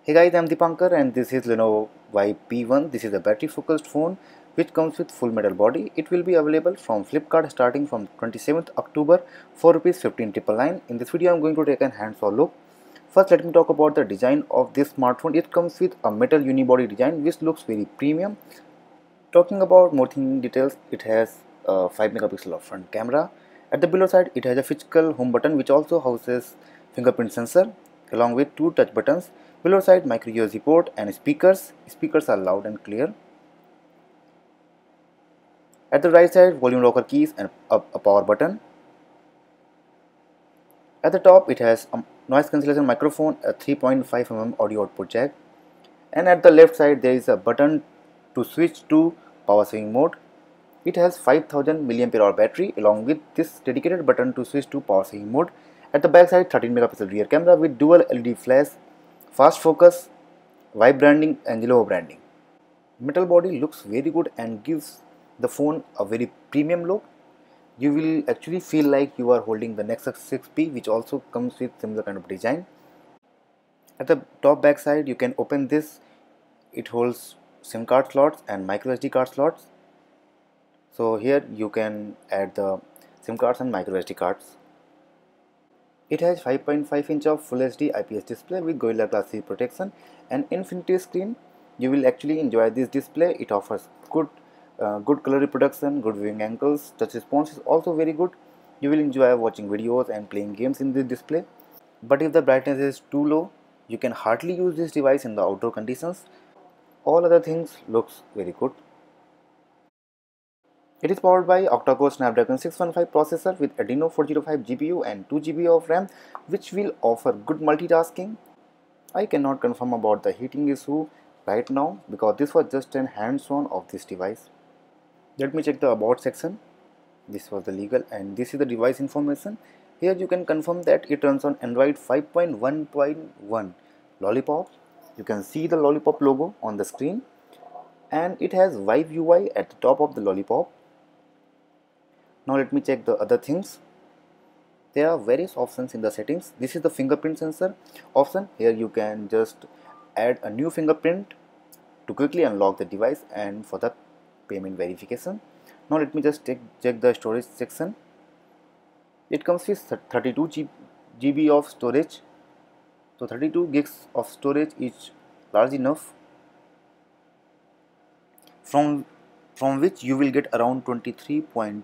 Hey guys, I'm Dipankar and this is Lenovo YP1. This is a battery focused phone which comes with full metal body. It will be available from Flipkart starting from 27th October for Rs 15,999. In this video, I'm going to take a hands-on look. First, let me talk about the design of this smartphone. It comes with a metal unibody design which looks very premium. Talking about more thing details, it has a 5 megapixel of front camera. At the below side, it has a physical home button which also houses fingerprint sensor along with two touch buttons. Below side, micro USB port and speakers. Speakers are loud and clear. At the right side, volume rocker keys and a power button. At the top, it has a noise cancellation microphone, a 3.5 mm audio output jack. And at the left side, there is a button to switch to power saving mode. It has 5000 mAh battery along with this dedicated button to switch to power saving mode. At the back side, 13 megapixel rear camera with dual LED flash, fast focus, white branding and yellow branding. Metal body looks very good and gives the phone a very premium look. You will actually feel like you are holding the Nexus 6P, which also comes with similar kind of design. At the top back side, you can open this. It holds SIM card slots and micro SD card slots. So here you can add the SIM cards and micro SD cards. It has 5.5 inch of Full HD IPS display with Gorilla Glass 3 protection and infinity screen. You will actually enjoy this display. It offers good color reproduction, good viewing angles. Touch response is also very good. You will enjoy watching videos and playing games in this display. But if the brightness is too low, you can hardly use this device in the outdoor conditions. All other things looks very good. It is powered by octa-core Snapdragon 615 processor with Adreno 405 GPU and 2 GB of RAM, which will offer good multitasking. I cannot confirm about the heating issue right now because this was just an hands-on of this device. Let me check the about section. This was the legal and this is the device information. Here you can confirm that it runs on Android 5.1.1 Lollipop. You can see the Lollipop logo on the screen and it has Vive UI at the top of the Lollipop. Now let me check the other things. There are various options in the settings. This is the fingerprint sensor option. Here you can just add a new fingerprint to quickly unlock the device and for the payment verification. Now let me just check the storage section. It comes with 32 GB of storage. So 32 gigs of storage is large enough from which you will get around 23.24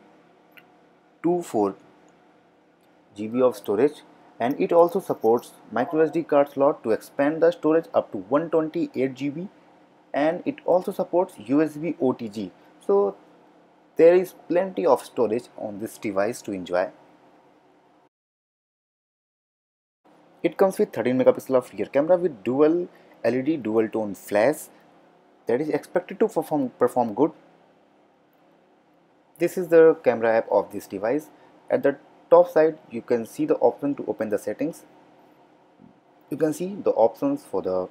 GB of storage, and it also supports micro SD card slot to expand the storage up to 128 GB, and it also supports USB OTG. So there is plenty of storage on this device to enjoy. It comes with 13 megapixel of rear camera with dual LED dual tone flash that is expected to perform good. This is the camera app of this device. At the top side you can see the option to open the settings. You can see the options for the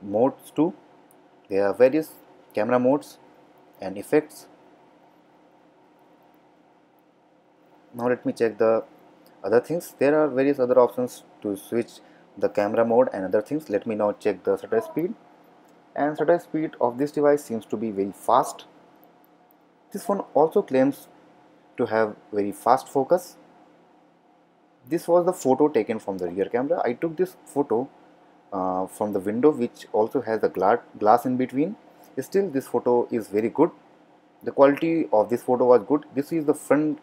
modes too. There are various camera modes and effects. Now let me check the other things. There are various other options to switch the camera mode and other things. Let me now check the shutter speed, and shutter speed of this device seems to be very fast. This phone also claims to have very fast focus. This was the photo taken from the rear camera. I took this photo from the window which also has a glass in between. Still this photo is very good. The quality of this photo was good. This is the front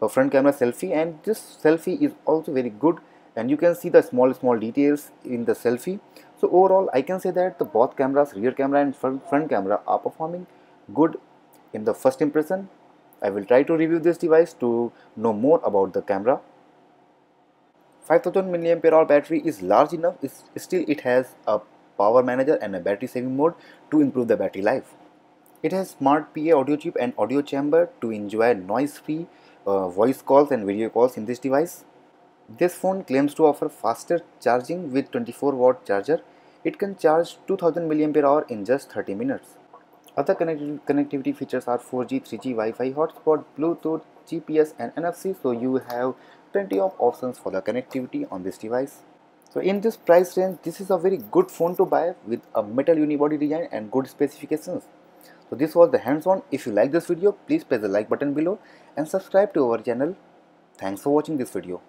camera selfie, and this selfie is also very good, and you can see the small details in the selfie. So overall I can say that the both cameras, rear camera and front camera, are performing good in the first impression. I will try to review this device to know more about the camera. 5000 mAh battery is large enough. Still it has a power manager and a battery saving mode to improve the battery life. It has smart PA audio chip and audio chamber to enjoy noise-free voice calls and video calls in this device. This phone claims to offer faster charging with 24-watt charger. It can charge 2000 mAh in just 30 minutes. Other connectivity features are 4G, 3G, Wi-Fi, hotspot, Bluetooth, GPS and NFC, so you have plenty of options for the connectivity on this device. So in this price range, this is a very good phone to buy with a metal unibody design and good specifications. So this was the hands-on. If you like this video, please press the like button below and subscribe to our channel. Thanks for watching this video.